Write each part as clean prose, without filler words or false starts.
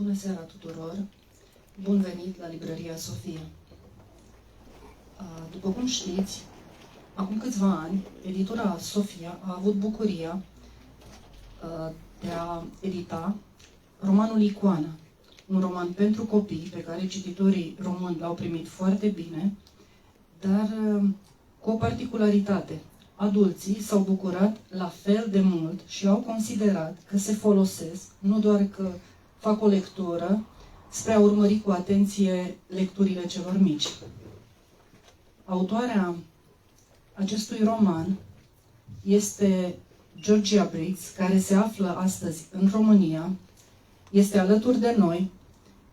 Bună seara tuturor! Bun venit la Librăria Sophia! După cum știți, acum câțiva ani, Editura Sophia a avut bucuria de a edita romanul Icoana, un roman pentru copii pe care cititorii români l-au primit foarte bine, dar cu o particularitate. Adulții s-au bucurat la fel de mult și au considerat că se folosesc, nu doar că fac o lectură, spre a urmări cu atenție lecturile celor mici. Autoarea acestui roman este Georgia Briggs, care se află astăzi în România, este alături de noi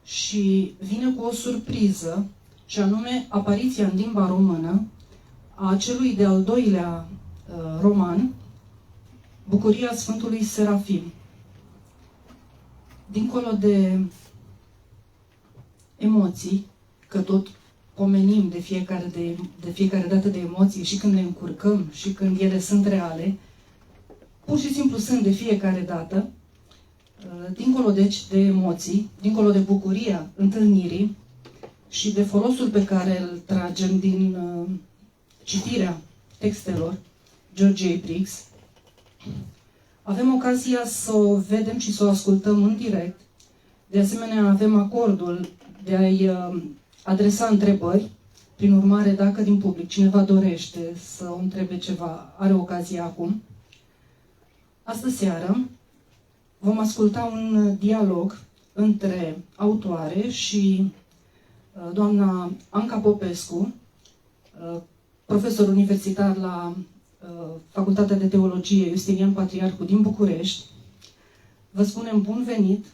și vine cu o surpriză, și anume apariția în limba română a celui de-al doilea roman, Bucuria Sfântului Serafim. Dincolo de emoții, că tot pomenim de fiecare dată de emoții și când ne încurcăm și când ele sunt reale, pur și simplu sunt de fiecare dată, dincolo deci de emoții, dincolo de bucuria întâlnirii și de folosul pe care îl tragem din citirea textelor Georgiei Briggs, avem ocazia să o vedem și să o ascultăm în direct. De asemenea, avem acordul de a-i adresa întrebări. Prin urmare, dacă din public cineva dorește să o întrebe ceva, are ocazia acum. Astă seară vom asculta un dialog între autoare și doamna Anca Popescu, profesor universitar la Facultatea de Teologie Justinian Patriarhu din București. Vă spunem bun venit.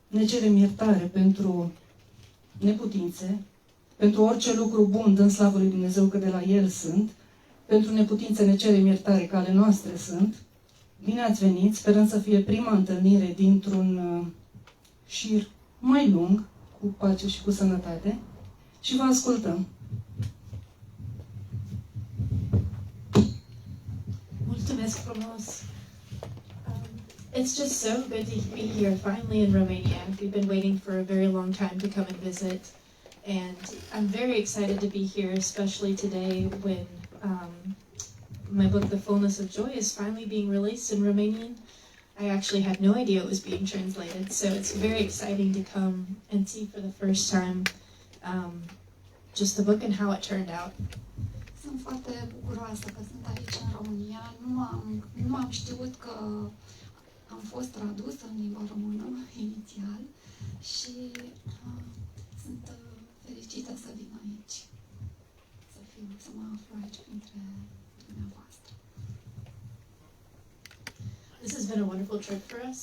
Ne cerem iertare pentru neputințe, pentru orice lucru bun dând slavă lui Dumnezeu că de la El sunt. Pentru neputințe ne cerem iertare că ale noastre sunt. Bine ați venit, sperăm să fie prima întâlnire dintr-un șir mai lung, cu pace și cu sănătate, și vă ascultăm. Mulțumesc frumos! It's just so good to be here finally in Romania. We've been waiting for a very long time to come and visit, and I'm very excited to be here, especially today when my book, The Fullness of Joy, is finally being released in Romanian. I actually had no idea it was being translated, so it's very exciting to come and see for the first time just the book and how it turned out. Sunt foarte bucuroasă că sunt aici în România. Nu am știut că am fost tradusă în limba română inițial și sunt fericită să vin aici, să mă aflu aici printre dumneavoastră. This has been a wonderful trip for us.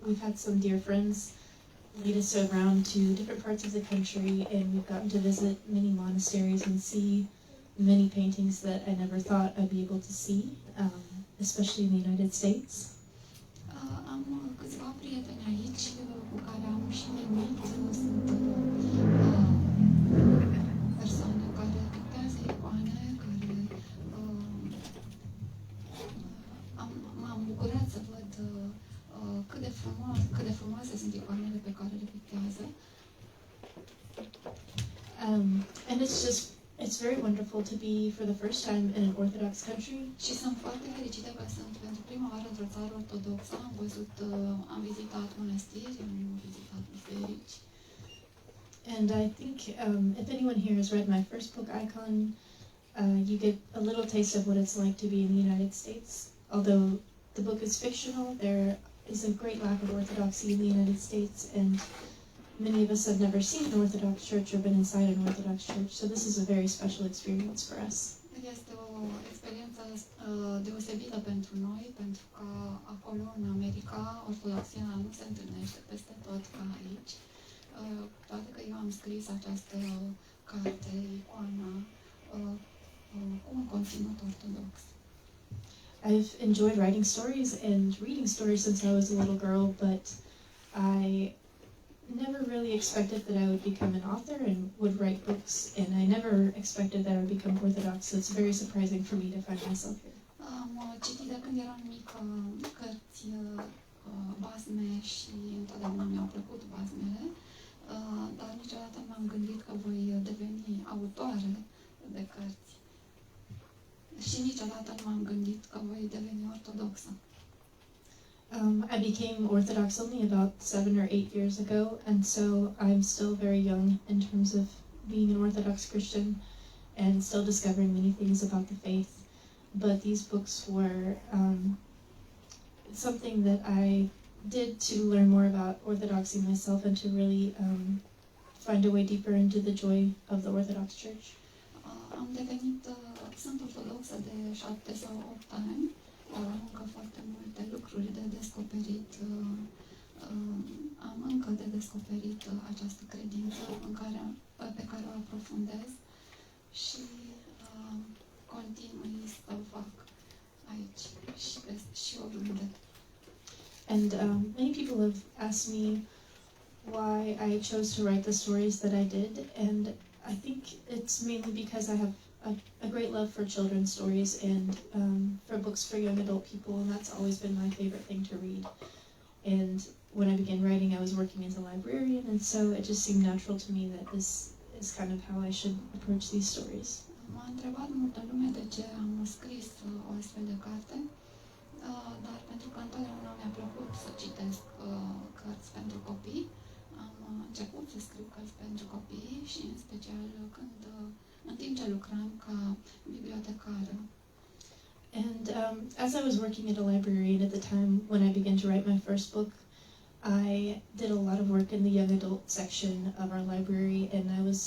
We've had some dear friends lead us around to different parts of the country, and we've gotten to visit many monasteries and see many paintings that I never thought I'd be able to see, especially in the United States. Am câțiva prieteni aici cu care am și venit. Sunt persoane care pictează icoane, care m-am bucurat să văd cât de frumoase sunt icoanele pe care le pictează. And it's very wonderful to be for the first time in an Orthodox country. Și sunt foarte fericită că sunt pentru prima oară într-o țară ortodoxă. Am vizitat mănăstiri, am vizitat biserici. And I think if anyone here has read my first book, Icon, you get a little taste of what it's like to be in the United States. Although the book is fictional, there is a great lack of orthodoxy in the United States, and many of us have never seen an Orthodox church or been inside an Orthodox church, so this is a very special experience for us. Este o experiență deosebită pentru noi, pentru că acolo, în America, ortodoxia nu se întâlnește peste tot ca aici. Toate că eu am scris această carte, Icoana, cu un conținut ortodox. I've enjoyed writing stories and reading stories since I was a little girl, but I never really expected that I would become an author and would write books, and I never expected that I would become Orthodox, so it's very surprising for me to find myself here. Am citit de când eram mică cărți, basme și întotdeauna mi-au plăcut bazmele, dar niciodată nu m-am gândit că voi deveni autoare de cărți. Și niciodată nu m-am gândit că voi deveni ortodoxă. I became Orthodox only about 7 or 8 years ago, and so I'm still very young in terms of being an Orthodox Christian and still discovering many things about the faith. But these books were something that I did to learn more about Orthodoxy myself and to really find a way deeper into the joy of the Orthodox Church. Am devenit, sunt ortodoxă de 7 sau 8 ani, am încă foarte multe lucruri de descoperit, am încă de descoperit această credință pe care o aprofundez și continui să o fac aici și oriunde. And many people have asked me why I chose to write the stories that I did, and I think it's mainly because I have a great love for children's stories and for books for young adult people, and that's always been my favorite thing to read. And when I began writing, I was working as a librarian, and so it just seemed natural to me that this is kind of how I should approach these stories. M-a întrebat multă lume de ce am scris o astfel de carte, dar pentru că întotdeauna mi-a plăcut să citesc cărți pentru copii, am început să scriu cărți pentru copii și în special în timp ce lucram ca bibliotecară. And as I was working at a library at the time when I began to write my first book, I did a lot of work in the young adult section of our library, and I was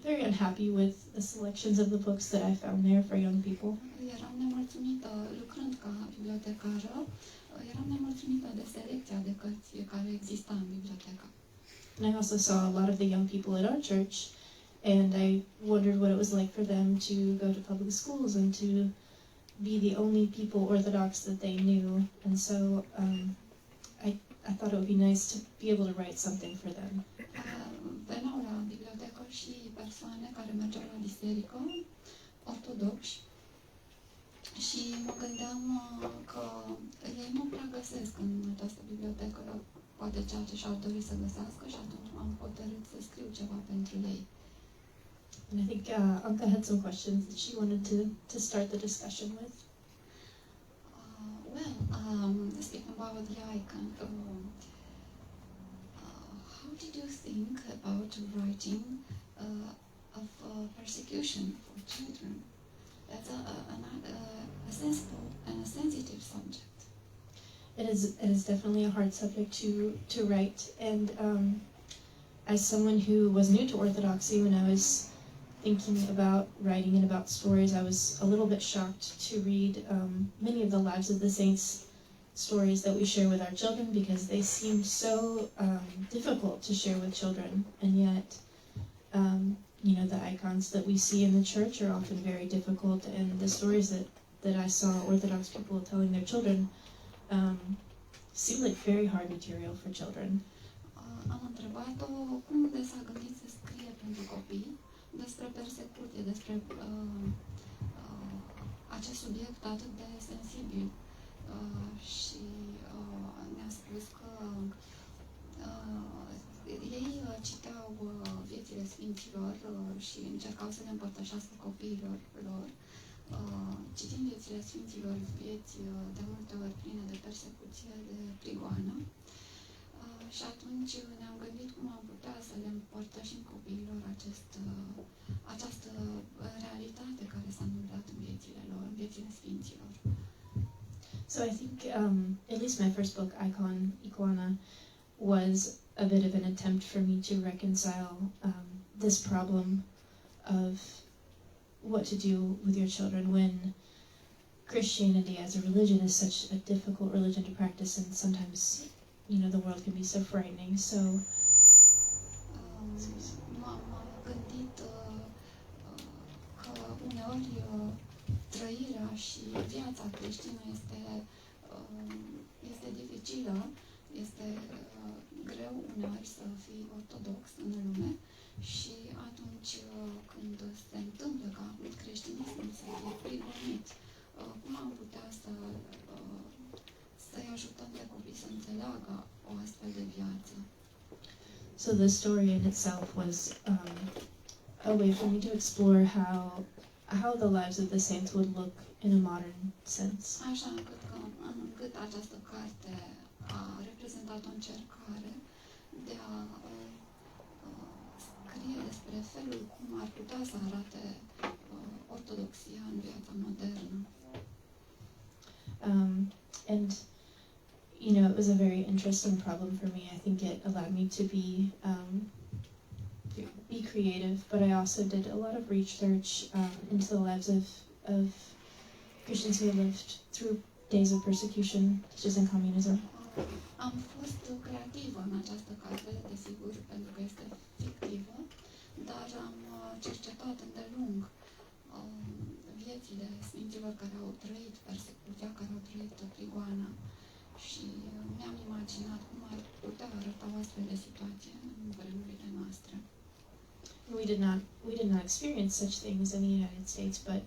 very unhappy with the selections of the books that I found there for young people. Eram nemulțumită, lucrând ca bibliotecară, eram nemulțumită de selecția de cărți care exista în bibliotecă. And I also saw a lot of the young people at our church, and I wondered what it was like for them to go to public schools and to be the only people Orthodox that they knew. And so I thought it would be nice to be able to write something for them. Veneau la bibliotecă și persoane care mergeau la biserică, ortodoxi, și mă gândeam că ei nu prea găsesc în această bibliotecă poate ceea ce și-ar dori să găsească și atunci m-am hotărât să scriu ceva pentru ei. And I think Anka had some questions that she wanted to start the discussion with. Speaking about the icon, how did you think about writing of persecution for children? That's a sensible and a sensitive subject. It is definitely a hard subject to write, and as someone who was new to Orthodoxy, when I was thinking about writing and about stories, I was a little bit shocked to read many of the lives of the saints stories that we share with our children, because they seem so difficult to share with children, and yet you know, the icons that we see in the church are often very difficult, and the stories that I saw Orthodox people telling their children seem like very hard material for children. Am întrebat-o cum de s-a gândit să scrie pentru copii despre persecuție, despre acest subiect atât de sensibil. Și ne-a spus că ei citeau viețile sfinților și încercau să le împărtășească copiilor lor, citind viețile sfinților, vieți de multe ori pline de persecuție, de prigoană. Și atunci ne-am gândit cum am putea să le împărtășim copiilor această realitate care s-a întâmplat în viețile lor, în viețile sfinților. So I think at least my first book, Icoana, was a bit of an attempt for me to reconcile this problem of what to do with your children when Christianity as a religion is such a difficult religion to practice, and sometimes, you know, the world can be so frightening. So m-am gândit că uneori trăirea și viața creștină este dificilă, este greu uneori să fii ortodox în lume și atunci când se întâmplă ca creștinismul să fie prigonit, cum am putea să-i ajutăm pe copii să înțeleagă fel de viață. So the story in itself was a way for me to explore how the lives of the saints would look in a modern sense. Așa încât această carte a reprezentat o încercare de a scrie despre felul cum ar putea să arate Ortodoxia în viața modernă. And you know, it was a very interesting problem for me. I think it allowed me to be creative, but I also did a lot of research into the lives of Christians who lived through days of persecution, such as in communism. Am fost creativă în această carte, desigur, pentru că este fictivă, dar am cercetat îndelung viețile sfinților care au trăit persecuția, care au trăit prigoana și mi-am imaginat cum ar putea arăta o astfel de situație în vremurile noastre. We did not experience such things in the United States, but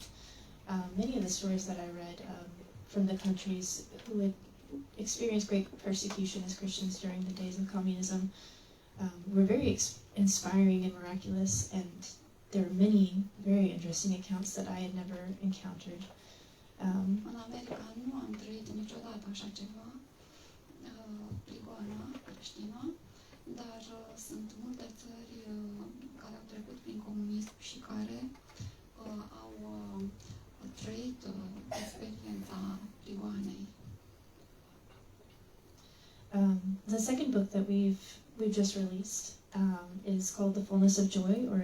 many of the stories that I read from the countries who had experienced great persecution as Christians during the days of communism were very inspiring and miraculous, and there are many very interesting accounts that I had never encountered. În America nu am trăit niciodată așa ceva, prigoana creștină, dar sunt multe țări care au trecut prin comunism și care au trăit experiența prigoanei. The second book that we've just released is called The Fullness of Joy, or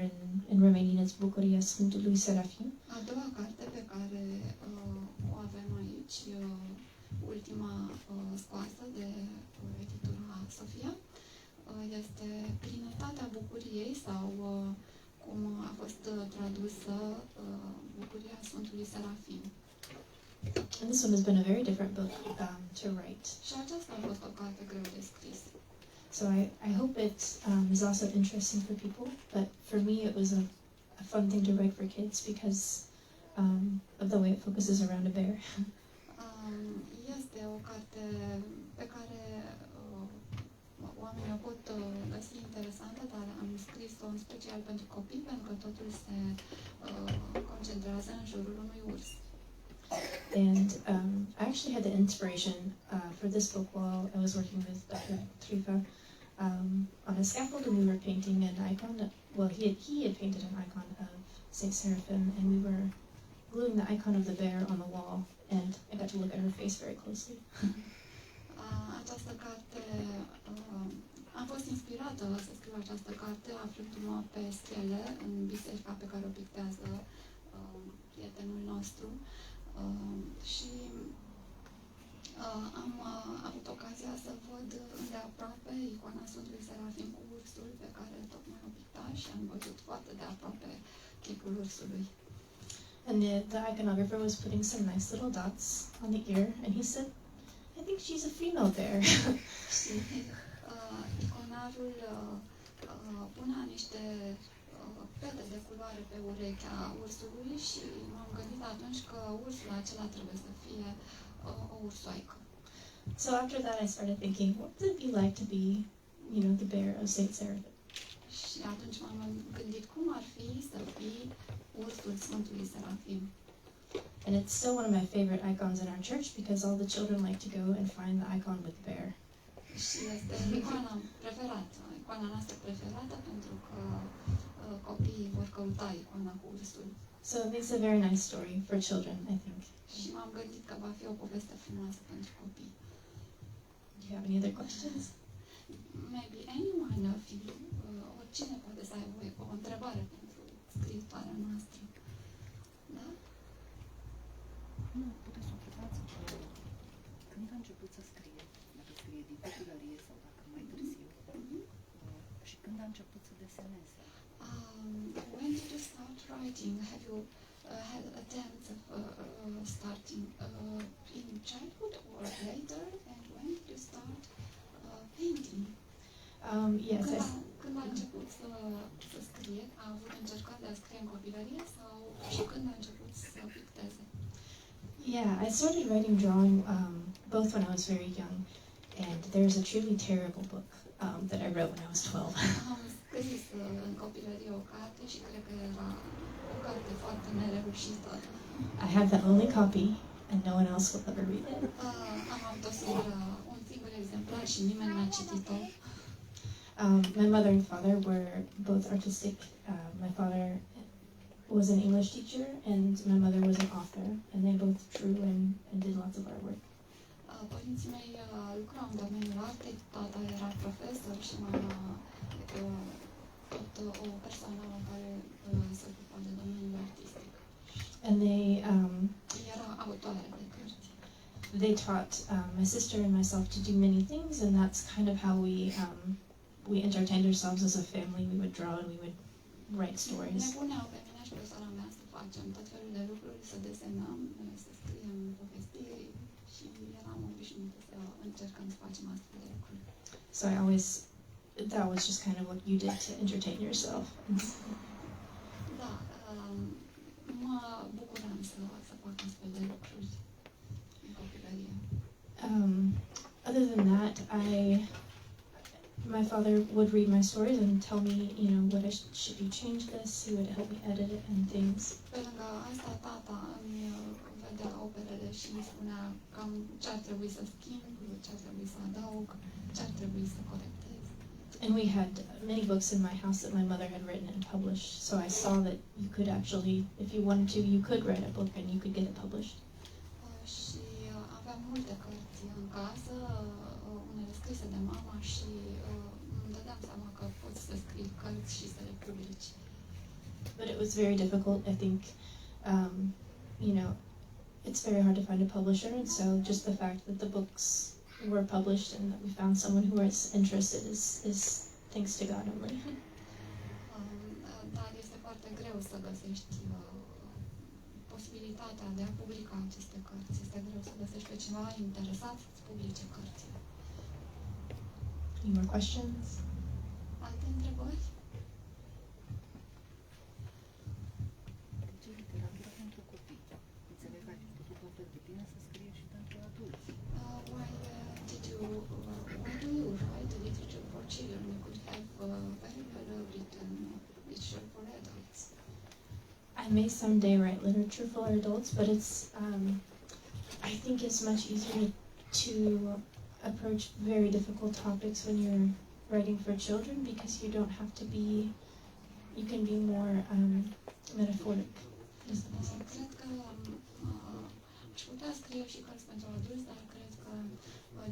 in Romanian it's Bucuria Sfântului Serafim. A doua carte pe care o avem aici, ultima scoasă de Editura Sophia, este Deplinătatea Bucuriei, sau cum a fost tradusă, Bucuria Sfântului Serafim. And this one has been a very different book to write. Și aceasta a fost o carte greu de scris. So I hope it is also interesting for people, but for me it was a fun thing to write for kids because of the way it focuses around a bear. Este o carte pe care oamenii o pot găsi interesantă, dar am scris-o în special pentru copii, pentru că totul se concentrează în jurul unui urs. And I actually had the inspiration for this book while I was working with Dr. Trifa on a scaffold, and we were painting an icon. Well, he had painted an icon of Saint Seraphim, and we were gluing the icon of the bear on the wall, and I got to look at her face very closely. Această carte, am fost inspirată să scriu această carte aflându-mă pe stele în biserica pe care o pictează prietenul nostru. Și am avut ocazia să văd îndeaproape icoana Sfântului Serafim cu ursul pe care tocmai o picta și am văzut foarte de aproape chipul ursului. And the iconographer was putting some nice little dots on the ear, and he said, I think she's a female bear. Și iconarul punea niște pete de culoare pe urechea ursului și m-am gândit atunci că ursul acela trebuie să fie o ursoaică. So after that I started thinking, what would it be like to be, you know, the bear of Saint Seraphim? Și atunci m-am gândit cum ar fi să fii ursul Sfântului Serafim. And it's still one of my favorite icons in our church because all the children like to go and find the icon with the bear. Și este icoana preferată, icoana noastră preferată, pentru că copiii vor căuta icoana cu ursul. So it makes a very nice story for children, I think. Și m-am gândit că va fi o poveste frumoasă pentru copii. Do you have any other questions? Maybe anyone of you, oricine poate să aibă o întrebare pentru scriitoarea noastră. Da? Nu, puteți să o întrebați când a început să scrie, dacă scrie din copilărie sau dacă mai târziu, și când a început să deseneze. When did you start writing? Have you had attempts of starting in childhood or later? And when did you start painting? Yes. Când a început să scrie, a avut încercat de a scrie în copilărie sau și când a început să picteze? Yeah, I started writing drawing both when I was very young, And there's a truly terrible book that I wrote when I was 12. Am scris în copilărie o carte și cred că era o carte foarte nereușită. I have the only copy, and no one else will ever read it. Am avut un singur exemplar și nimeni n-a citit-o. My mother and father were both artistic. My father was an English teacher, and my mother was an author, and they both drew and did lots of artwork. Părinții mei lucrau în domeniul artei, tata era profesor și mama tot o persoană care se ocupa de domeniul artistic. And they Era autoare de cărți. they taught my sister and myself to do many things, and that's kind of how we entertained ourselves as a family. We would draw and we would write stories. Ne puneau pe mine și pe sora mea să facem tot felul de lucruri, să desenăm, să scriem povestiri și eram obișnuită să încercăm să facem astfel de lucruri. So that was just kind of what you did to entertain yourself. Da, mă bucuram să fac astfel de lucruri în copilărie. Other than that, my father would read my stories and tell me, should you change this? He would help me edit it and things. Pe lângă asta, tata îmi vedea operele și îmi spunea cam ce ar trebui să schimb, ce ar trebui să adaug, ce ar trebui să corectez. And we had many books in my house that my mother had written and published, so I saw that you could actually, if you wanted to, you could write a book and you could get it published. Și aveam multe cărți în casă, unele scrise de mama și îmi dădeam seama că poți să scrii cărți și să le publici. But it was very difficult. I think, it's very hard to find a publisher, and so just the fact that the books were published and that we found someone who was interested is thanks to God only. Dar este foarte greu să găsești posibilitatea de a publica aceste cărți. Este greu să găsești pe cineva interesat să publice cărți. Any more questions? Alte întrebări? Ce literatură pentru copii? Înțeleg că ai făcut o foarte bine să scrie și pentru adulți. Why do you write literature for children? You could have very well written literature for adults. I may someday write literature for adults, but it's, I think it's much easier to approach very difficult topics when you're writing for children because you don't have to be, you can be more metaphoric. Cred că aș putea scrie și cărți pentru adulți, dar cred că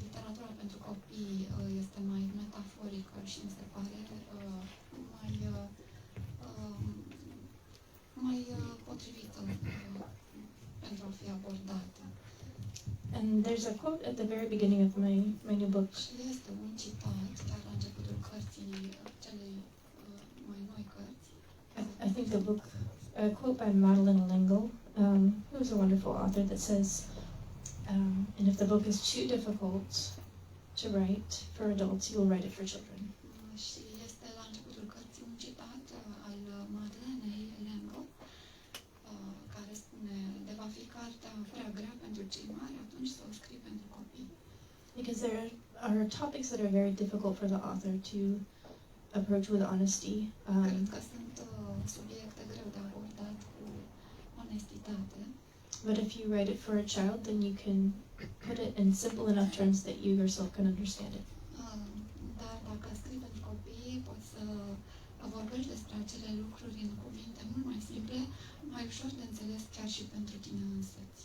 literatura pentru copii este mai metaforică și mi se pare mai potrivită pentru a fi abordată. And there's a quote at the very beginning of my new book. Este un citat chiar la începutul cărții celei mai noi cărți. I think the book, a quote by Madeline L'Engle, who is a wonderful author, that says, and if the book is too difficult to write for adults, you will write it for children. Și este la începutul cărții un citat al Madelenei L'Engle, care spune, de va fi cartea prea grea pentru cei mari, atunci să o scrii pentru copii. Because there are topics that are very difficult for the author to approach with honesty. Cred că sunt subiecte greu de abordat cu onestitate. But if you write it for a child, then you can put it in simple enough terms that you yourself can understand it. Dar dacă scrii pentru copii, poți să vorbești despre acele lucruri în cuvinte mult mai simple, mai ușor de înțeles chiar și pentru tine însăți.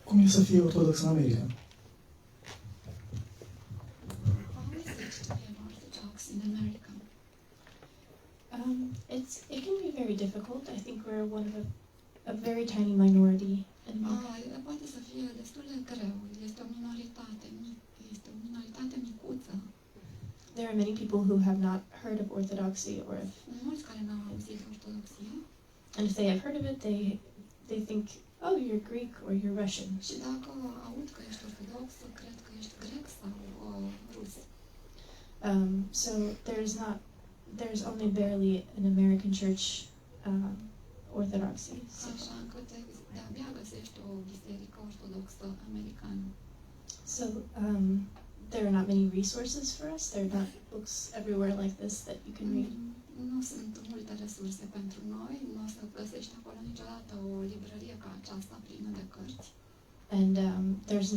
Cum e să fie ortodox în America? How is it to be an Orthodox in America? It can be very difficult. I think we're one of a very tiny minority. Poate să fie destul de greu. Este o minoritate mică, este o minoritate micuță. There are many people who have not heard of Orthodoxy, or Mulți care n-au auzit de Ortodoxie. and if they have heard of it, they think, oh, you're Greek or you're Russian. Și dacă aud că ești ortodox, cred că ești grec sau rus. So there's only barely an American church Orthodoxy. So, Așa încât de-abia găsești o biserică ortodoxă americană. so there are not many resources for us. There are not books everywhere like this that you can read. Nu sunt multe resurse pentru noi, nu o să găsești acolo niciodată o librărie ca aceasta plină de cărți. And there's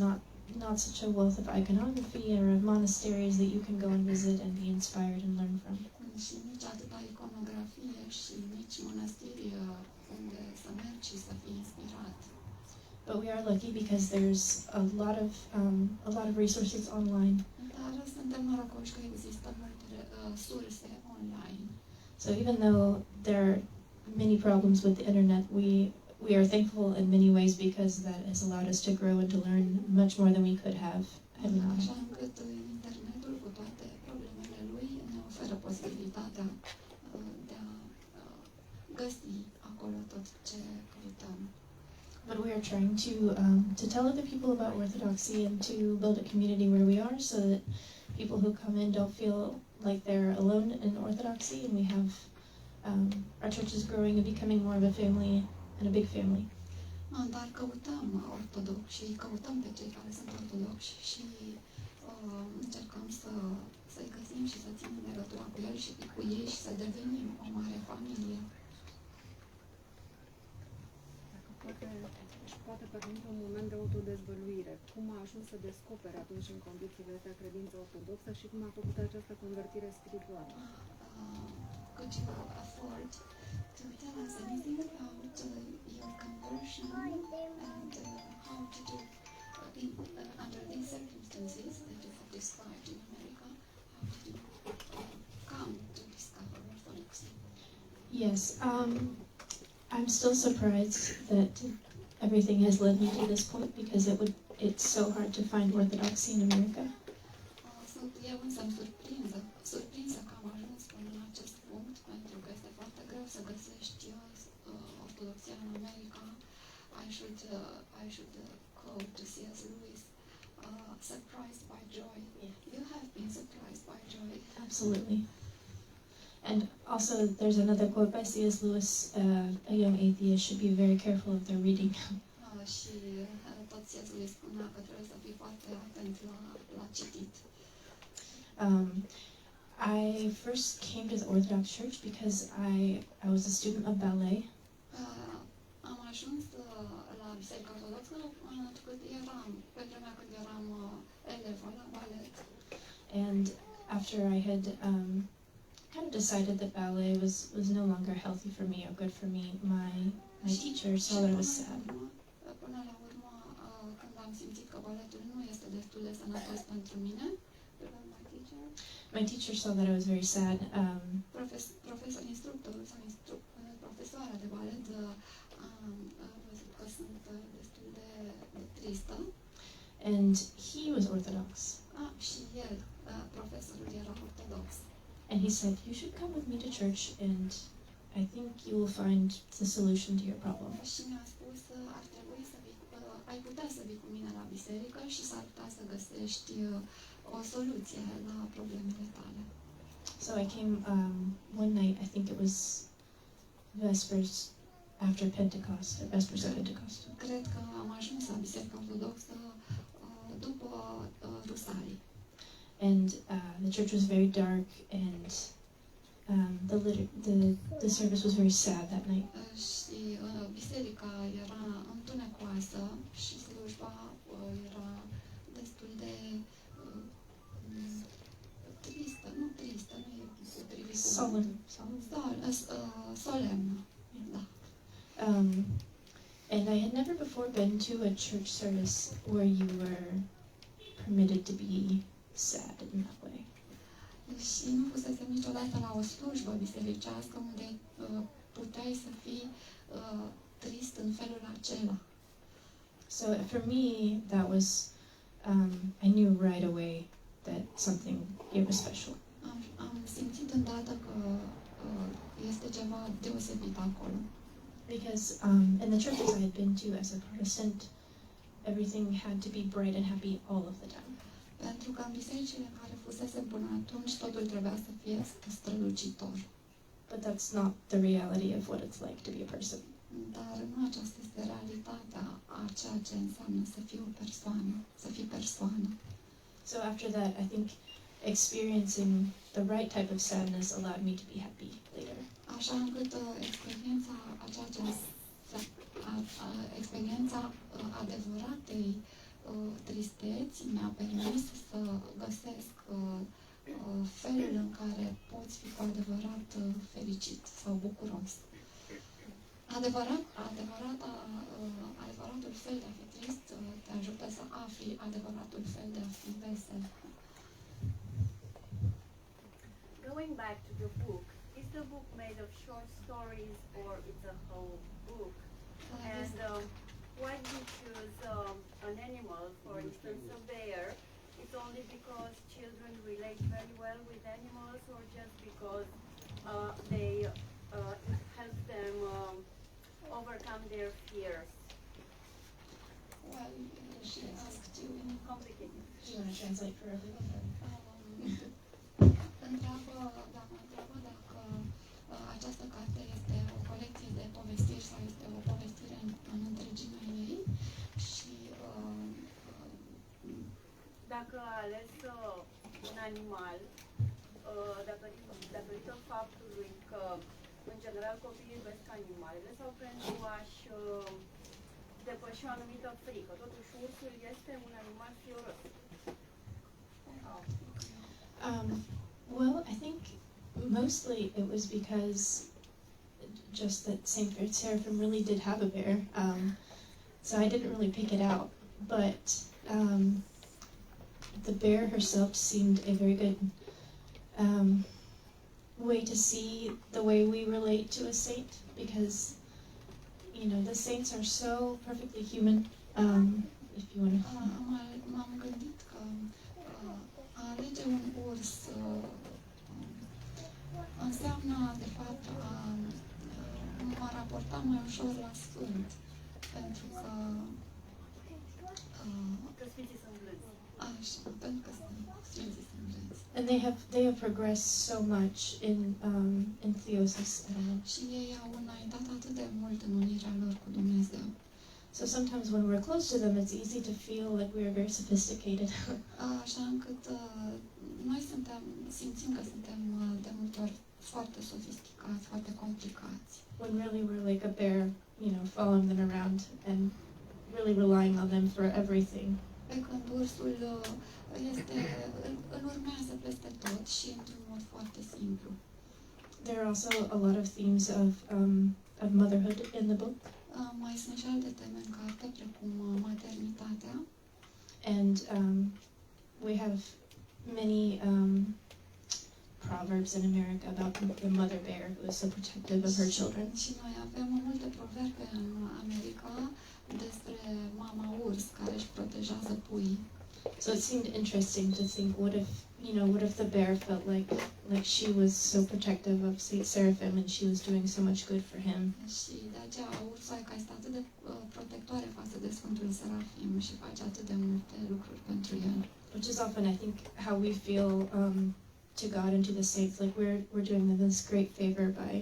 not such a wealth of iconography or of monasteries that you can go and visit and be inspired and learn from. Și nici atâta iconografie și nici mănăstiri unde să mergi și să fii inspirat. But we are lucky because there's a lot of resources online. Dar suntem norocoși că există multe surse online. So even though there are many problems with the internet, we are thankful in many ways because that has allowed us to grow and to learn much more than we could have had we not. Așa încât internetul cu toate problemele lui ne oferă posibilitatea de a găsi acolo tot ce căutăm. But we are trying to tell other people about Orthodoxy and to build a community where we are, so that people who come in don't feel like they're alone in Orthodoxy, and we have our church is growing and becoming more of a family and a big family. Dar căutăm ortodoxi și căutăm pe cei care sunt ortodoxi și încercăm să-i găsim și să ținem legătura cu ei și cu ei și să devenim o mare familie. Poate permite un moment de autodezvăluire. Cum a ajuns să descopere atunci în condițiile astea credința ortodoxă și cum a făcut această convertire spirituală? Could you afford to tell us anything about your conversion and how did you, under these circumstances that you have described in America, how did you come to discover Orthodoxy? Yes, I'm still surprised that everything has led me to this point because it's so hard to find Orthodoxy in America. Sunt eu însă surprinsă că am ajuns până în acest punct, pentru că este foarte greu să găsești ortodoxia în America. I should quote to C.S. Lewis, surprised by joy. You have been surprised by joy. Absolutely. And also, there's another quote by C.S. Lewis, a young atheist should be very careful of their reading. Și tot C.S. Lewis spunea că trebuie să fii foarte atent la citit. I first came to the Orthodox Church because I was a student of ballet. Am ajuns la Biserica Ortodoxă pe vremea când eram elevă la balet. And after I had kind of decided that ballet was no longer healthy for me or good for me, my teacher saw that I was sad. Până la urmă, când am simțit că baletul nu este destul de sănătos pentru mine, my teacher saw that I was very sad. Instructorul sau profesoara de balet a văzut că sunt destul de tristă. And he was Orthodox. Și el, profesorul, era ortodox. And he said, you should come with me to church and I think you will find the solution to your problem. Și mi-a spus, ar trebui să vii, ai putea să vii cu mine la biserică și s-ar putea să găsești o soluție la problemele tale. So I came one night, I think it was Vespers after Pentecost, or Vespers of Pentecost. Cred că am ajuns la Biserica Ortodoxă după Rusalii. And the church was very dark, and the service was very sad that night. Și biserica era întunecoasă și slujba era destul de tristă, nu e potrivit. Solemnă. Da. And I had never before been to a church service where you were permitted to be sad in that way. Și nu fusesem niciodată la o slujbă bisericească unde puteai să fii trist în felul acela. So for me, that was, I knew right away that something here was special. Am simțit îndată că este ceva deosebit acolo. Because in the churches I had been to as a Protestant, everything had to be bright and happy all of the time. Pentru că în bisericile în care fusesem până atunci, totul trebuia să fie strălucitor. but that's not the reality of what it's like to be a person. Dar nu aceasta este realitatea a ceea ce înseamnă să fii o persoană, să fii persoană. So after that, I think experiencing the right type of sadness allowed me to be happy later. Așa încât experiența adevăratei tristeți mi-a permis să găsesc felul în care poți fi cu adevărat fericit sau bucuros. Adevăratul fel de a fi trist te ajută să afli adevăratul fel de a fi vesel. Going back to the book, is the book made of short stories or it's a whole book? And why did you choose an animal, for instance a bear? It's only because children relate very well with animals, or just because they help them overcome their fears? Well, she asked you in Complicated. Do you want to translate for everyone? întreabă dacă această carte este o colecție de povestiri sau este o povestire în întregimea ei și Dacă a ales un animal datorită faptului că în general copiii iubesc animalele sau pentru a-și depăși o anumită frică. Totuși ursul este un animal fioros. Well, I think mostly it was because just that St. Seraphim really did have a bear, so I didn't really pick it out. But the bear herself seemed a very good way to see the way we relate to a saint, because you know the saints are so perfectly human. If you want to. m-am gândit că a alege un urs înseamnă, de fapt, a mă raporta mai ușor la sfânt, pentru că Sfinții sunt blânzi. așa, pentru că sfinții sunt blânzi. And they have progressed so much in theosis. Și ei au înaintat atât de mult în unirea lor cu Dumnezeu. So sometimes when we're close to them, it's easy to feel like we are very sophisticated. Așa încât noi simțim că suntem de multe ori foarte sofisticați, foarte complicați. When really we're like a bear, you know, following them around and really relying on them for everything. Pe când ursul îl urmează peste tot și într-un mod foarte simplu. There are also a lot of themes of motherhood in the book. Mai sunt și alte teme în carte, precum maternitatea. And we have many proverbs in America about the mother bear who is so protective of her children. Și noi avem multe proverbe în America despre mama urs care își protejează puii. So it seemed interesting to think, what if the bear felt like she was so protective of Saint Seraphim and she was doing so much good for him. Și de aceea ursoaica este atât de protectoare față de Sfântul Serafim și face atât de multe lucruri pentru el. Which is often, I think, how we feel to God and to the saints, like we're doing them this great favor by,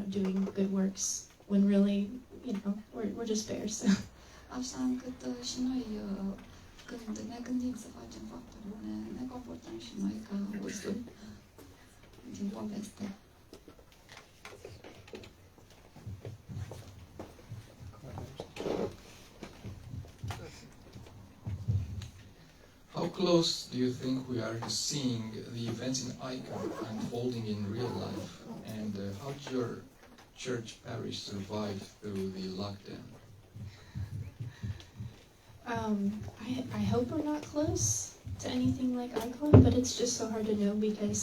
doing good works, when really, we're just bears. Așa încât și noi, când ne gândim să facem fapte bune, ne comportăm și noi ca ursul din poveste. How close do you think we are to seeing the events in Icoana unfolding in real life? And how did your church parish survive through the lockdown? I hope we're not close to anything like Icoana, but it's just so hard to know because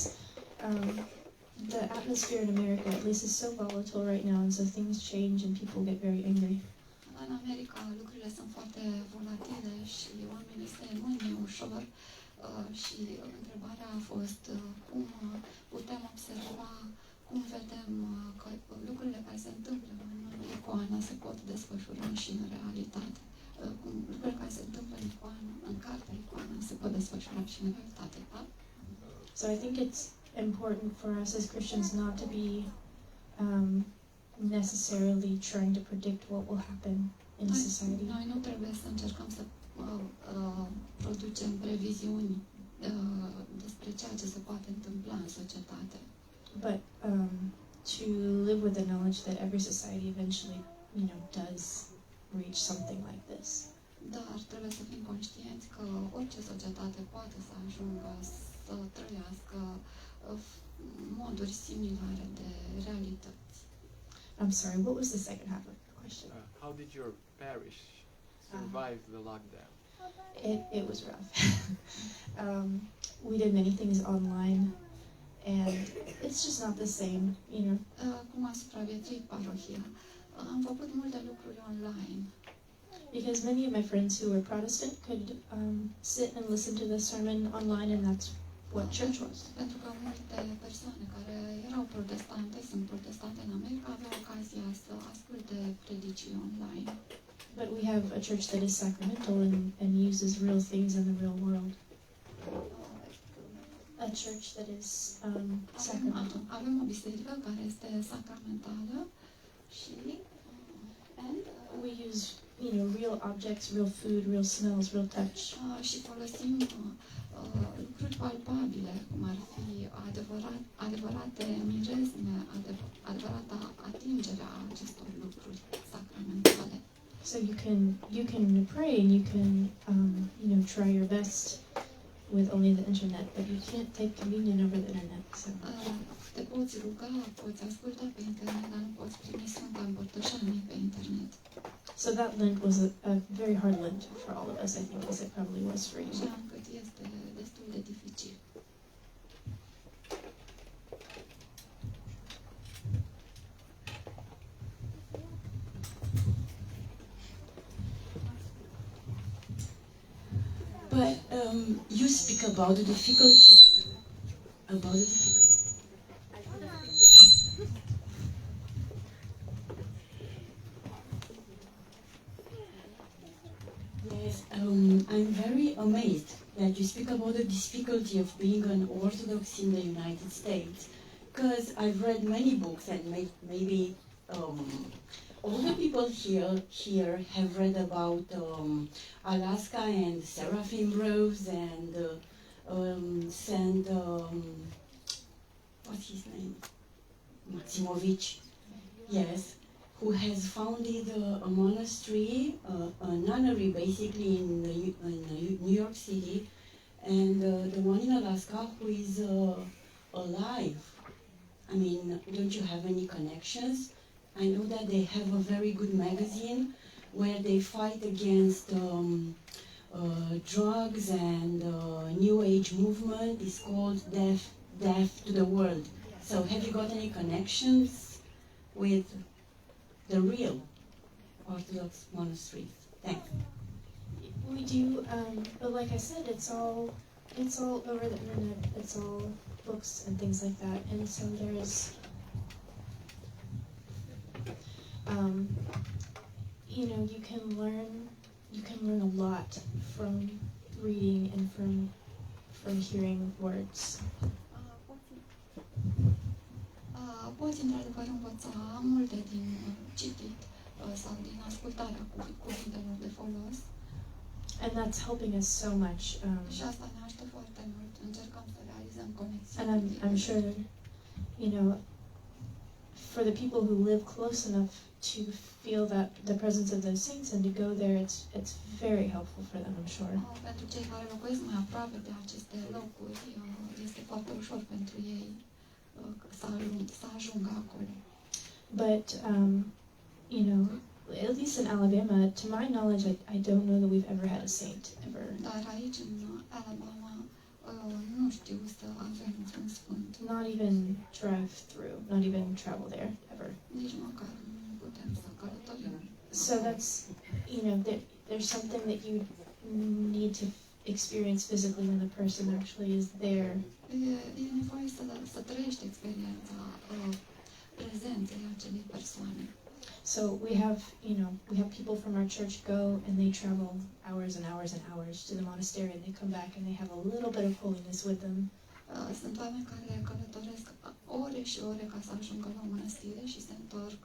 the atmosphere in America, at least, is so volatile right now, and so things change and people get very angry. În America lucrurile sunt foarte volatile și oamenii se mânie ușor și întrebarea a fost cum putem observa, cum vedem că lucrurile care se întâmplă în Icoana se pot desfășura și în realitate. Lucrurile care se întâmplă în Icoana, în cartea Icoana, se pot desfășura și în realitate, da? So I think it's important for us as Christians not to be necessarily trying to predict what will happen in society. Noi nu trebuie să încercăm să producem previziuni despre ceea ce se poate întâmpla în societate. But to live with the knowledge that every society eventually, does reach something like this. Dar trebuie să fim conștienți că orice societate poate să ajungă să trăiască moduri similare de realități. I'm sorry, what was the second half of the question? How did your parish survive the lockdown? It was rough. We did many things online, and it's just not the same, Cum a supraviețuit parohia? Am făcut multe lucruri online. Because many of my friends who were Protestant could sit and listen to the sermon online, and that's what church was. Pentru că multe persoane care erau protestante, sunt protestante în America, aveau ocazia să asculte predicii online. But we have a church that is sacramental and uses real things in the real world. A church that is sacramental. Avem o biserică care este sacramentală și we use real objects, real food, real smells, real touch. Și folosim lucruri palpabile, cum ar fi adevărate mirezme, adevărata atingere a acestor lucruri sacramentale. So you can pray and you can try your best with only the internet, but you can't take communion over the internet. So. Te poți ruga, poți asculta pe internet, dar nu poți primi Sfânta Împărtășanie pe internet. So that Lent was a very hard Lent for all of us, I think, as it probably was for you. Așa încât este destul de dificil. But you speak about the difficulty. Yes, I'm very amazed that you speak about the difficulty of being an Orthodox in the United States, because I've read many books and maybe all the people here have read about Alaska and Serafim Groves and Saint, what's his name? Maximovich, yes, who has founded a monastery, a nunnery basically in New York City, and the one in Alaska who is alive. I mean, don't you have any connections? I know that they have a very good magazine where they fight against drugs and New Age movement. It's called Deaf to the World. So have you got any connections with the real Orthodox monasteries? Thanks. We do, but like I said, it's all over the internet. It's all books and things like that, and so there's, you can learn a lot from reading and from hearing words. Poți într-adevăr învăța multe din citit sau din ascultarea cuvintelor de folos. And that's helping us so much. Și asta ne ajută foarte mult. Încercăm să realizăm conexiuni. And I'm sure, for the people who live close enough to feel that the presence of those saints and to go there, it's very helpful for them, I'm sure. Pentru cei care locuiesc mai aproape de aceste locuri, este foarte ușor pentru ei să ajungă acolo. But at least in Alabama, to my knowledge, I don't know that we've ever had a saint ever. Dar aici în Alabama nu știu să avem un sfânt. Not even drive through, not even travel there ever. Nici măcar nu putem să călătorim. So that's, there's something that you need to experience physically when the person actually is there. E nevoie să trăiești experiența prezenței acelei persoane. So we have people from our church go and they travel hours and hours and hours to the monastery and they come back and they have a little bit of holiness with them Sunt oameni care călătoresc ore și ore ca să ajungă la o mănăstire și se întorc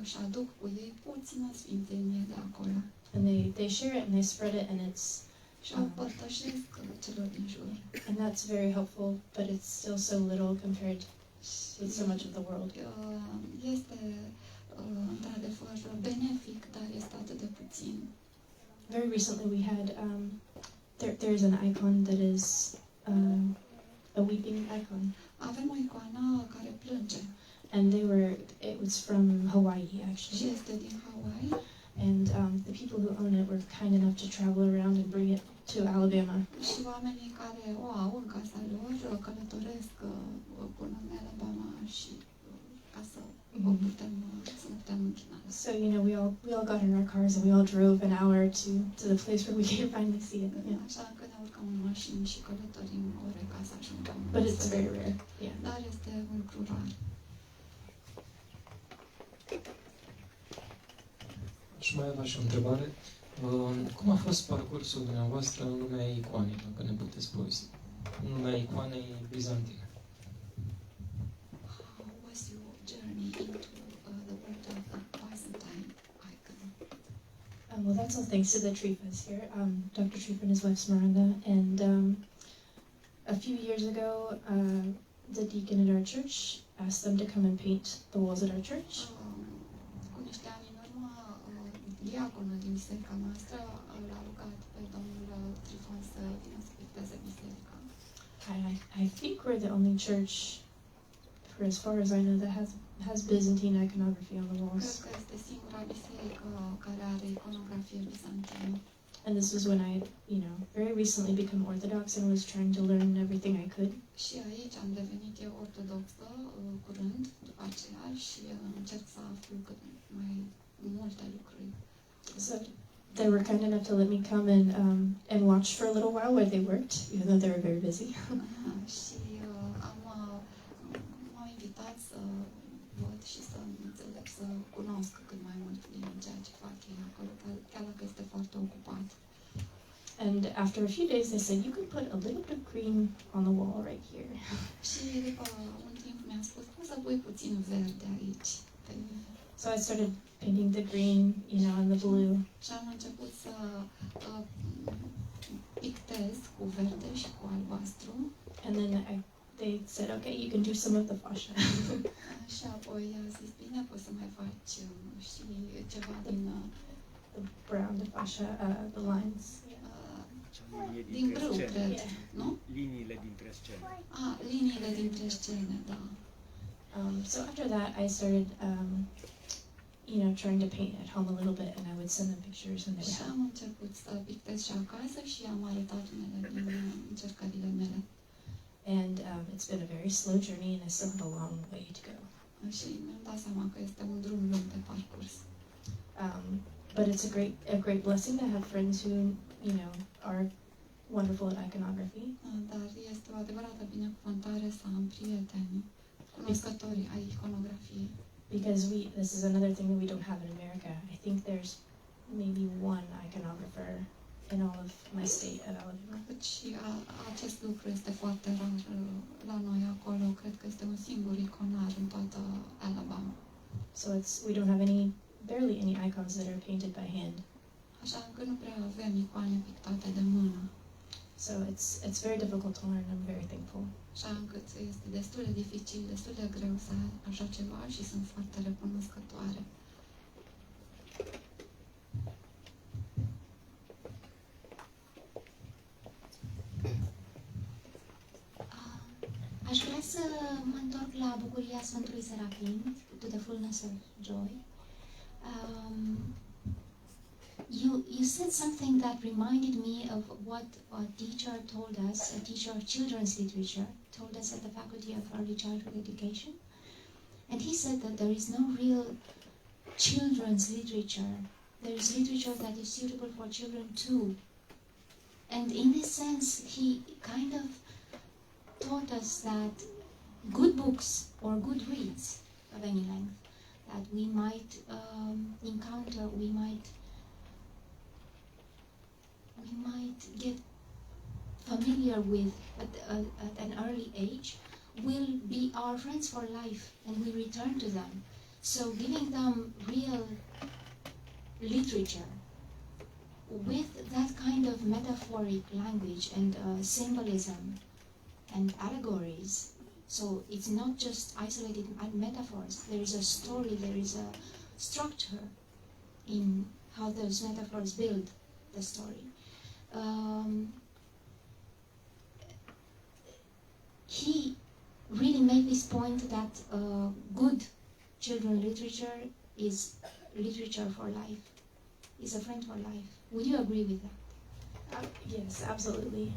și aduc cu ei puțină sfințenie de acolo. And they share it and they spread it, and it's Și o împărtășesc celor din jur. and that's very helpful, but it's still so little compared with so much of the world. Este într-adevăr benefic, dar este atât de puțin. Very recently we had there's an icon that is a weeping icon, Avem o icoană care plânge and it was from Hawaii și actually, este din Hawaii. and the people who own it were kind enough to travel around and bring it to Alabama. Și oamenii care o au în casa lor călătoresc până în Alabama și ca să o putem închina. So we all got in our cars and we all drove an hour to the place where we could finally see it. Yeah. Așa că ne urcăm în mașini și călătorim ore ca să ajungem. But it's very rare. Yeah. Dar este un lucru rar. Și mai avea și o întrebare. Cum a fost parcursul dumneavoastră în lumea icoanei, dacă ne puteți povesti? În lumea icoanei bizantine. How was your journey into the world of the Byzantine icon? Well, that's all thanks to the Trifas here. Dr. Trifa and his wife Smaranda, and a few years ago, the deacon at our church asked them to come and paint the walls at our church. Cu niște ani în urmă, diaconul din biserica noastră l-a rugat pe domnul Trifon să vină să picteze biserica. I think we're the only church, for as far as I know, that has Byzantine iconography on the walls. Cred că este singura biserică care are iconografie bizantină. And this was when I, very recently become Orthodox and was trying to learn everything I could. Și aici am devenit eu ortodoxă curând, după aceea, și încerc să aflu cât mai multe lucruri. So they were kind enough to let me come and watch for a little while while they worked, even though they were very busy. Și m-au invitat să văd și să înțeleg, să cunosc cât mai mult din ceea ce fac ei acolo, chiar dacă este foarte ocupat. And after a few days, they said, you could put a little bit of green on the wall right here. Și după un timp mi-a spus, poți să pui puțin verde aici. So I started painting the green, and the blue. Și am început să pictez cu verde și cu albastru. And then they said, okay, you can do some of the fascia. Și apoi a zis, bine, poți să mai faci și ceva din the brown, the fascia, the lines. Din brâu, cred, nu? Liniile dintre scene. Liniile dintre scene, da. So after that, I started, trying to paint at home a little bit, and I would send them pictures, and they would Și help. am început să pictez și acasă și am arătat unele din încercările mele. And it's been a very slow journey, and I still have a long way to go. Și mi-am dat seama că este un drum lung de parcurs. But it's a great blessing to have friends who, are wonderful at iconography. Dar este o adevărată binecuvântare să am prieteni cunoscători ai iconografiei. Because this is another thing that we don't have in America. I think there's maybe one iconographer in all of my state at Alabama. Și acest lucru este foarte rar la noi acolo. Cred că este un singur iconar în toată Alabama. So we don't have barely any icons that are painted by hand. Așa că nu prea avem icoane pictate de mână. So it's very difficult to learn. I'm very thankful. Așa încât este destul de dificil, destul de greu să ai așa ceva și sunt foarte recunoscătoare. Aș vrea să mă întorc la Bucuria Sfântului Serafim, to the fullness of joy. You said something that reminded me of what a teacher told us, a teacher of children's literature, told us at the Faculty of Early Childhood Education. And he said that there is no real children's literature. There is literature that is suitable for children too. And in this sense, he kind of taught us that good books or good reads of any length that we might encounter, we might get familiar with at an early age will be our friends for life, and we return to them. So giving them real literature with that kind of metaphoric language and symbolism and allegories. So it's not just isolated metaphors. There is a story, there is a structure in how those metaphors build the story. He really made this point that good children literature is literature for life, is a friend for life. Would you agree with that? Yes, absolutely.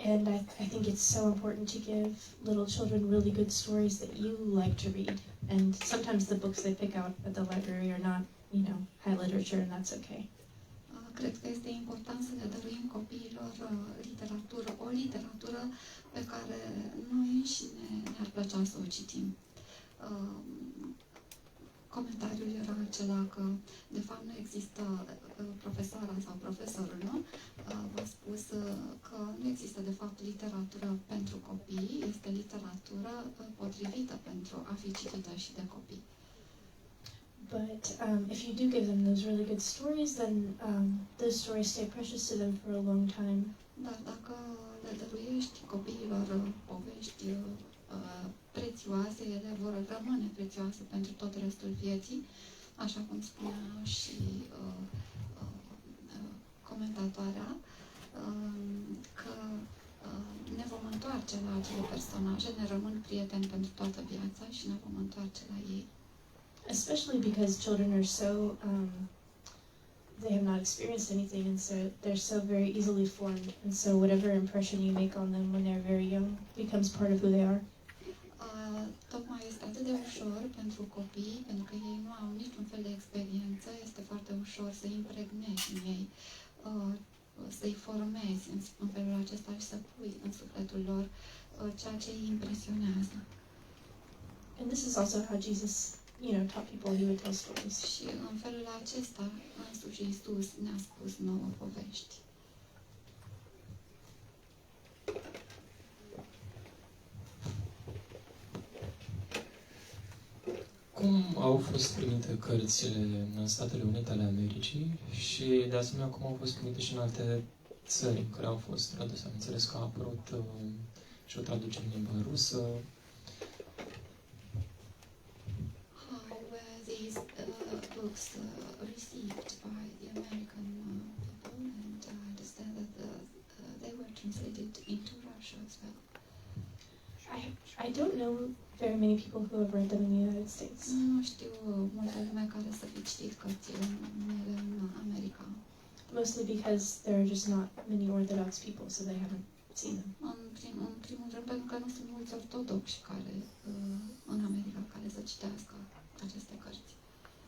And I think it's so important to give little children really good stories that you like to read. And sometimes the books they pick out at the library are not, high literature, and that's okay. Cred că este important să le dăruim copiilor literatură, o literatură pe care noi înșine ne-ar plăcea să o citim. Comentariul era acela că, de fapt, nu există profesoara sau profesorul, nu? V-a spus că nu există, de fapt, literatură pentru copii, este literatură potrivită pentru a fi citită și de copii. But if you do give them those really good stories, then those stories stay precious to them for a long time. Dar dacă le dăruiești copiilor povești prețioase, ele vor rămâne prețioase pentru tot restul vieții, așa cum spunea și comentatoarea, că ne vom întoarce la acele personaje, ne rămân prieteni pentru toată viața și ne vom întoarce la ei. Especially because children are so, they have not experienced anything, and so they're so very easily formed, and so whatever impression you make on them when they're very young becomes part of who they are. Tocmai este atât de ușor pentru copii, pentru că ei nu au niciun fel de experiență, este foarte ușor să impregnezi în ei, să-i formezi în felul acesta și să pui în sufletul lor ceea ce îi impresionează. And this is also how Jesus, taught people he would tell stories. Și în felul acesta, însuși Iisus ne-a spus nouă povești. Cum au fost primite cărțile în Statele Unite ale Americii și, de asemenea, cum au fost primite și în alte țări în care au fost traduse? Am înțeles că a apărut și o traducere în limba rusă. How were these books received by the American people? And I understand that they were translated into Russia as well. I don't know very many people who have read them in the United States. Nu știu multă lume care să fi citit cărțile în America. Mostly because there are just not many Orthodox people, so they haven't seen them. În primul rând, pentru că nu sunt mulți ortodoxi care, în America, care să citească aceste cărți.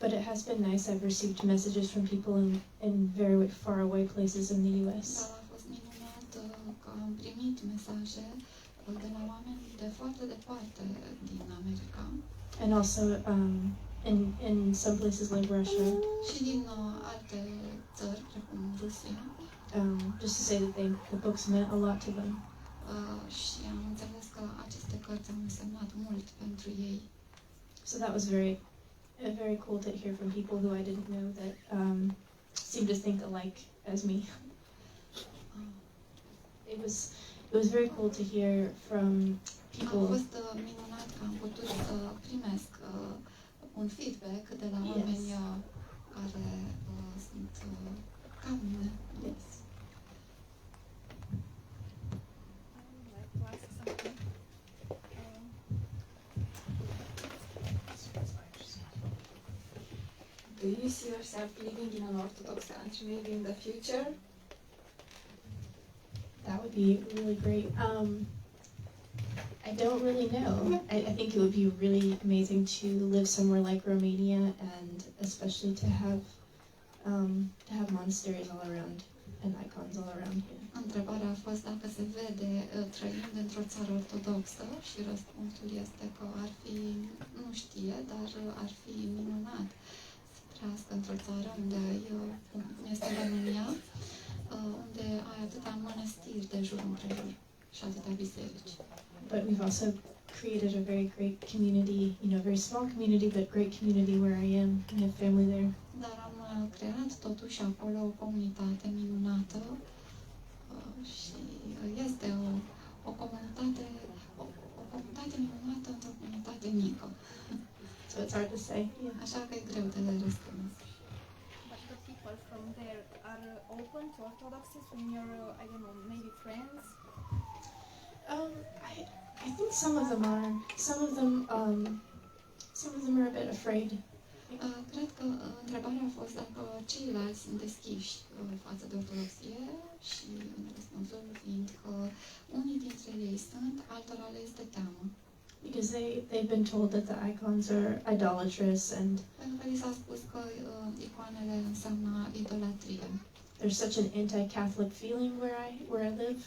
But it has been nice. I've received messages from people in very far away places in the U.S. Dar a fost minunat că am primit mesaje de la oameni de foarte departe din America. And also in some places like Russia. Și din alte țări, precum Rusia. Just to say that the books meant a lot to them. Și am înțeles că aceste cărți au însemnat mult pentru ei. So that was very cool to hear from people who I didn't know that seemed to think alike as me. It was very cool to hear from people. A fost minunat că am putut să primesc un feedback de la oameni care sunt ca mine. Yes. Do you see yourself living in an Orthodox country maybe in the future? That would be really great. I don't really know. I think it would be really amazing to live somewhere like Romania, and especially to have monasteries all around and icons all around here. Întrebarea a fost dacă se vede trăind într-o țară ortodoxă și răspunsul este că ar fi, nu știe, dar ar fi minunat să trăiască într-o țară unde este România, unde ai atâtea mănăstiri de jur împrejur și atâtea biserici. But we've also created a very great community, very small community, but great community where I am. I have family there. Dar am creat totuși acolo o comunitate minunată și este o comunitate minunată într-o comunitate mică. So it's hard to say. Așa că e greu de răspuns. But the people from there are open to Orthodoxy when you're, I don't know, maybe friends? I think some of them are. Some of them are a bit afraid. Cred că întrebarea a fost dacă ceilalți sunt deschiși față de Ortodoxie și răspunsul fiind că unii dintre ei sunt, altora le este teamă. Because they've been told that the icons are idolatrous and Pentru că li s-a spus că icoanele înseamnă idolatrie. there's such an anti-Catholic feeling where I live.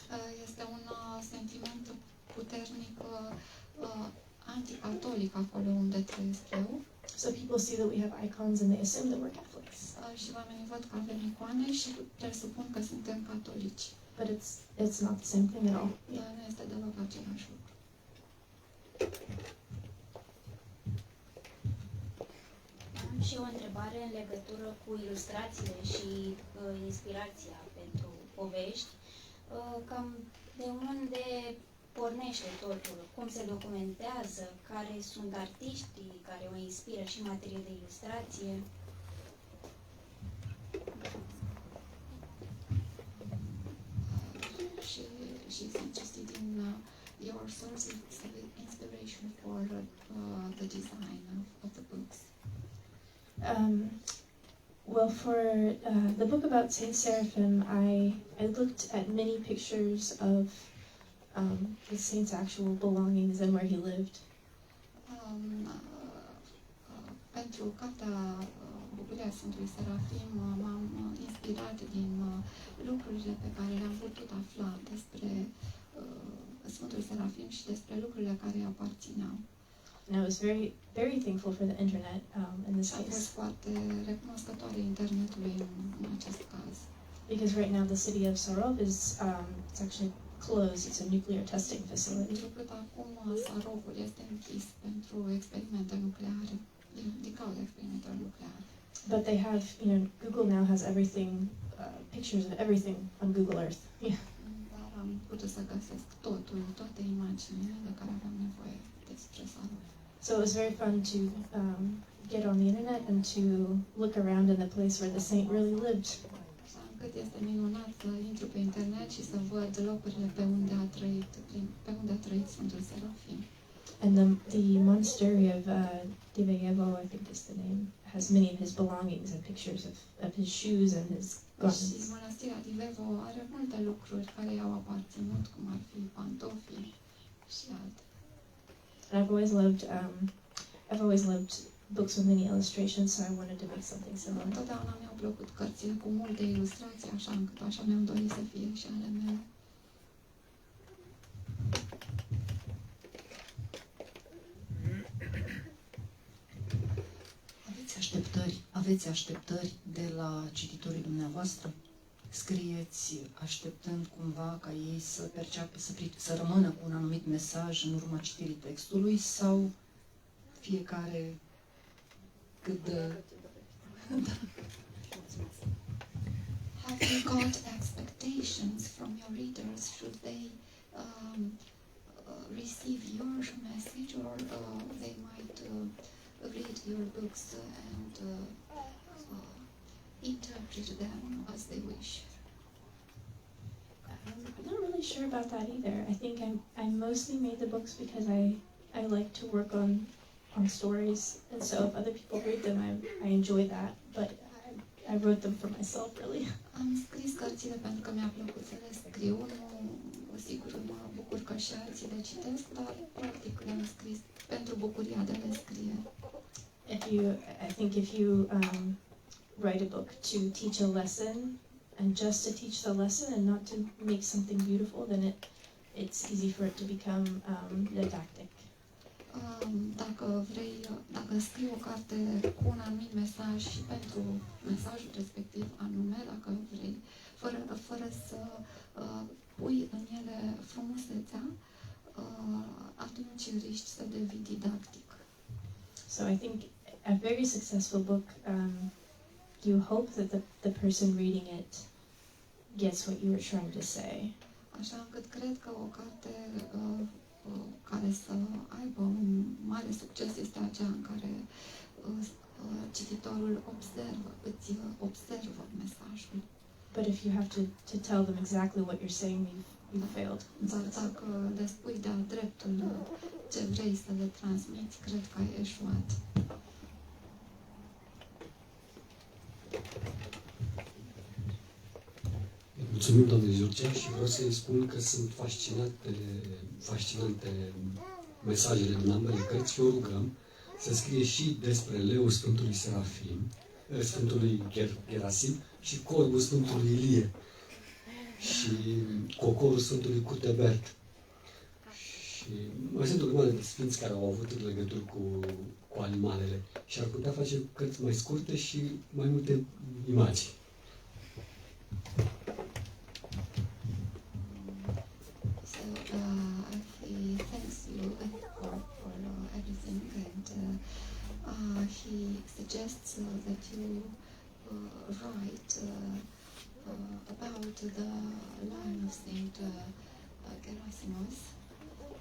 Este un sentiment puternic anticatolic acolo unde trăiesc eu. So people see that we have icons and they assume that we're Catholics. Și oamenii văd că avem icoane și presupun că suntem catolici. But it's not the same thing at all. Dar nu este deloc același lucru. Am și o întrebare în legătură cu ilustrațiile și inspirația pentru povești. Cam de unde pornește totul? Cum se documentează? Care sunt artiștii care o inspiră și în materie de ilustrație? She's interested in your sources of inspiration for the design of the books. Well, for the book about Saint Seraphim, I looked at many pictures of the saint's actual belongings and where he lived. Pentru cartea Bucuria Sfântului Serafim m-am inspirat din lucrurile pe care le-am putut afla despre Sfântul Serafim și despre lucrurile care îi aparțineau. And I was very, very thankful for the internet in this Am fost case. foarte recunoscătoare internetului în acest caz. Because right now the city of Sarov is it's actually closed. It's a nuclear testing facility. Pentru că acum Sarovul este închis pentru experimente nucleare, din cauza experimentelor nucleare. But they have, Google now has everything, pictures of everything on Google Earth. Yeah. Dar am putut să găsesc toate imaginile de care aveam nevoie despre Sarov. So it was very fun to get on the internet and to look around in the place where the saint really lived. Așa încât este minunat să intru pe internet și să văd locurile pe unde a trăit Sfântul Serafim. And the monastery of Diveyevo, I think is the name, has many of his belongings and pictures of his shoes and his garments. Și mănăstirea Divevo are multe lucruri care i-au aparținut, cum ar fi pantofii și alte. And I've always loved books with many illustrations, so I wanted to make something similar. Întotdeauna mi-au plăcut cărțile cu multe ilustrații, așa încât așa mi-am dorit să fie și ale mele. Aveți așteptări de la cititorii dumneavoastră? Scrieți așteptând cumva ca ei să perceapă, să rămână cu un anumit mesaj în urma citirii textului sau fiecare cât de... Have you got expectations from your readers? Should they receive your message or they might read your books and interpret them as they wish? I'm not really sure about that either. I think I mostly made the books because I like to work on stories, and so if other people read them, I enjoy that. But I wrote them for myself, really. Am scris cărțile pentru că mi-a plăcut să le scriu. Nu, sigur, mă bucur că și alții le citesc, dar practic le-am scris pentru bucuria de a le scrie. I think if you write a book to teach a lesson and just to teach the lesson and not to make something beautiful, then it's easy for it to become didactic. Dacă scrii o carte cu un anumit mesaj și pentru mesajul respectiv anume, dacă vrei, fără fără să pui în ele frumusețea, atunci riști să devii didactic. So I think a very successful book, you hope that the person reading it gets what you were trying to say. Așa încât cred că o carte care să aibă un mare succes este aceea în care cititorul îți observă mesajul. But if you have to tell them exactly what you're saying, you've failed. Dar dacă le spui de-a dreptul ce vrei să le transmiți, cred că ai eșuat. Mulțumim, doamne Georgia, și vreau să-i spun că sunt fascinante mesajele din ambele cărți și o rugăm să scrie și despre leul Sfântului Serafim, Sfântului Gerasim și corbul Sfântului Ilie și cocorul Sfântului Curtebert. Și mai sunt o grămadă de sfinți care au avut legături cu animalele și ar putea face cărți mai scurte și mai multe imagini. He thanks you for everything, and he suggests that you write about the line of Saint Gerasimos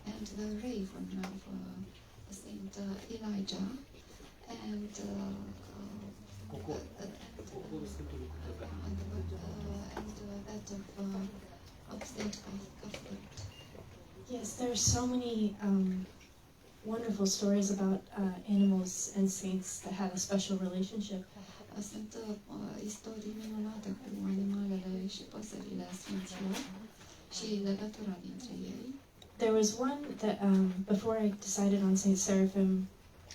and the raven of Saint Elijah, and that of Saint Cuthbert. Yes, there are so many wonderful stories about animals and saints that had a special relationship. Sunt istorii minunate cu animalele și păsările sfinților și legătura dintre ei. There was one that before I decided on Saint Seraphim,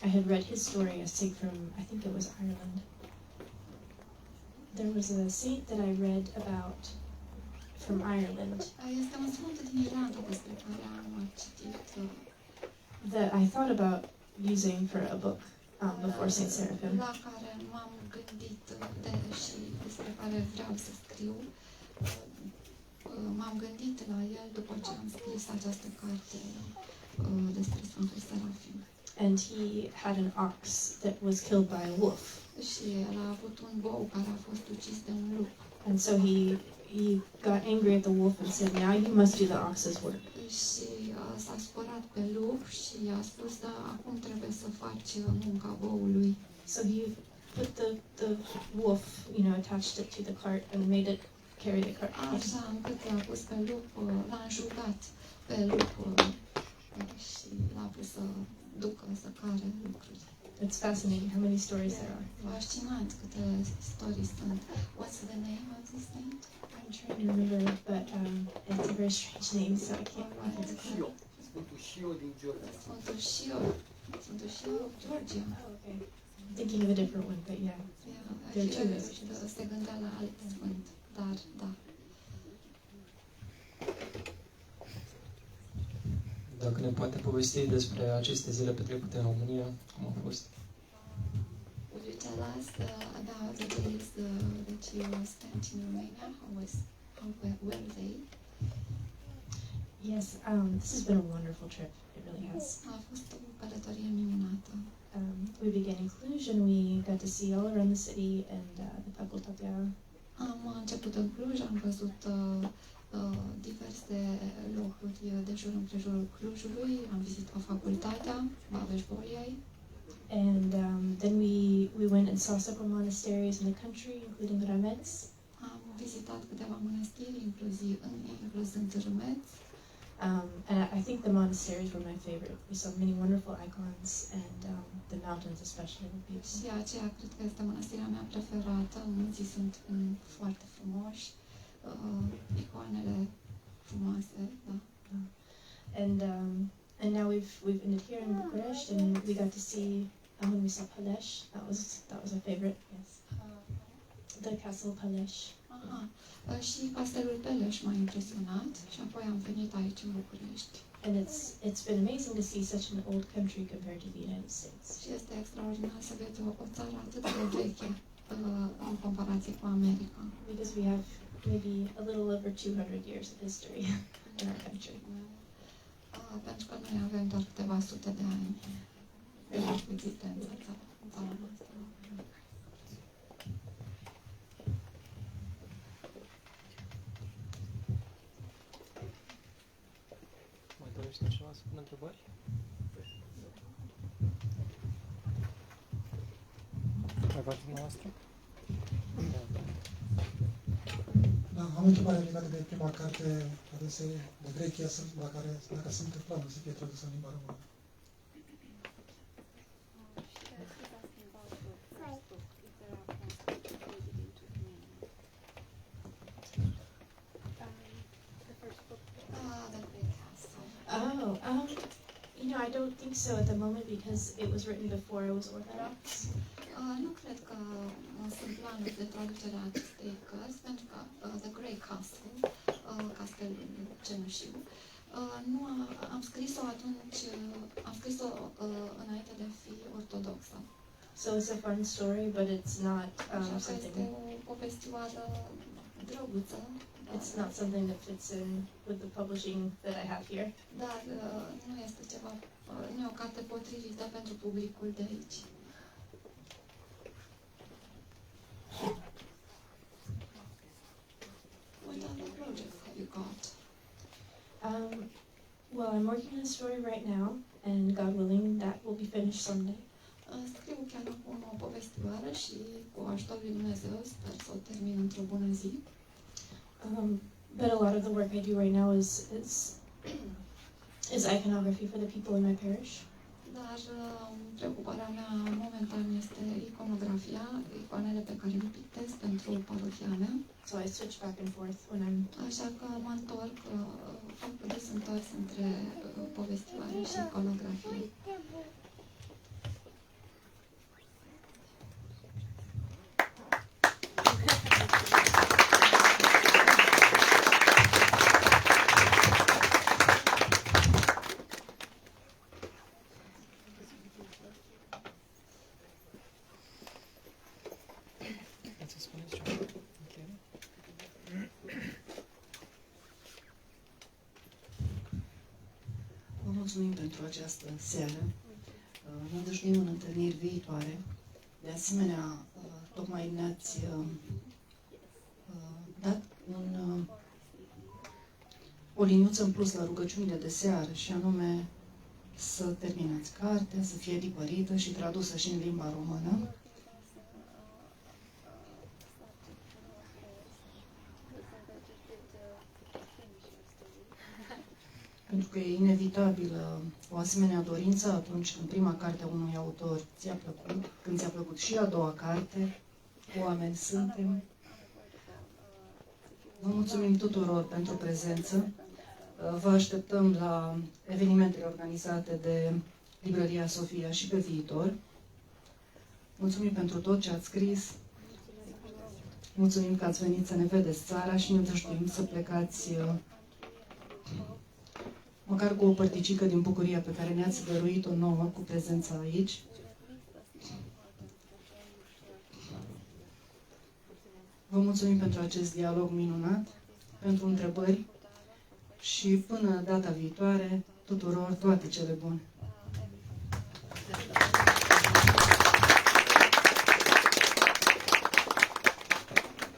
I had read his story, a saint from, I think it was Ireland. There was a saint that I read about from Ireland. Este un sfânt din Irlanda despre care am citit. That I thought about using for a book before Saint Seraphim. La care m-am gândit și despre care vreau să scriu. M-am gândit la el după ce am scris această carte despre Sfântul Serafim. And he had an ox that was killed by a wolf. Și el a avut un bou care a fost ucis de un lup. And so he got angry at the wolf and said, "Now you must do the ox's work." Și s-a supărat pe lup și a spus, da, acum trebuie să faci munca boului. So he put the wolf, attached it to the cart and made it carry the cart. Așa încât l-a pus pe lup, l-a înjugat pe lup și l-a pus să ducă, să care lucruri. It's fascinating how many stories there are. Fascinant câte istorii sunt. What's the name of this saint? I'm trying to remember, but it's a very strange name, so I can't remember. Sfântul Șio din Georgia. Sfântul Șio of Georgia. Oh, okay. I'm thinking of a different one, but yeah. There are two versions. Se gândea la alt sfânt, dar da. Dacă ne poate povesti despre aceste zile petrecute în România, cum au fost? Would you tell us about the days that you spent in Romania? How were they? Yes, this has been a wonderful trip. It really has. A fost o călătorie minunată. We began in Cluj and we got to see all around the city and the facultatea. Am început în Cluj, am văzut diverse locuri de jur împrejurul Clujului, am vizitat facultatea, Babeș-Bolyai. And then we went and saw several monasteries in the country, including Rameț. Am vizitat câteva mănăstiri, incluzând Râmeț. And I think the monasteries were my favorite. We saw many wonderful icons, and the mountains especially were beautiful. Și aceea cred că este mănăstirea mea preferată. Munții sunt foarte frumoși, icoanele frumoase, da. And now we've ended here in Bucharest, and we got to see when we saw Paleș. That was a favorite. Yes. The castle Paleș. Aha. Și castelul Peleș m-a impresionat și apoi am venit aici în București. And it's been amazing to see such an old country compared to the United States. Și este extraordinar să vezi o țară atât de veche în comparație cu America. Because we have maybe a little over 200 years of history in our country. Pentru că noi avem doar câteva sute de ani de existență în țara noastră. Mai dorește cineva să pună întrebări? Mai v-ați dumneavoastră? Da, am o întrebare legată de prima carte adusă de Grechia, la care dacă sunt planul să fie tradusă în limba română. You know, I don't think so at the moment because it was written before I was Orthodox. Nu cred că sunt planuri de traducere a acestei cărți, pentru că The Grey Castle, castelul cenușiu, am scris-o atunci, am scris-o înainte de a fi ortodoxă. So it's a fun story, but it's not something. Este o povestioară drăguță. It's not something that fits in with the publishing that I have here. Dar nu este ceva, nu e o carte potrivită pentru publicul de aici. What other projects have you got? Well, I'm working on a story right now, and God willing, that will be finished someday. Scriu chiar acum o povestioară și cu ajutorul lui Dumnezeu sper să o termin într-o bună zi. But a lot of the work I do right now is iconography for the people in my parish. Dar preocuparea mea momentan este iconografia, icoanele pe care le pictez pentru parohia mea. So I switch back and forth when I'm. Așa că mă întorc, fac des întors între povestioare și iconografie. Mulțumim pentru această seară. Ne dăjduim în întâlniri viitoare. De asemenea, tocmai ne-ați dat o liniuță în plus la rugăciunile de seară, și anume să terminați cartea, să fie tipărită și tradusă și în limba română. Pentru că e inevitabilă o asemenea dorință atunci când prima carte a unui autor ți-a plăcut, când ți-a plăcut și a doua carte, oameni suntem. Vă mulțumim tuturor pentru prezență. Vă așteptăm la evenimentele organizate de Librăria Sophia și pe viitor. Mulțumim pentru tot ce ați scris. Mulțumim că ați venit să ne vedeți țara și ne dăjduim să plecați măcar cu o părticică din bucuria pe care ne-ați dăruit-o nouă cu prezența aici. Vă mulțumim pentru acest dialog minunat, pentru întrebări și până data viitoare, tuturor toate cele bune.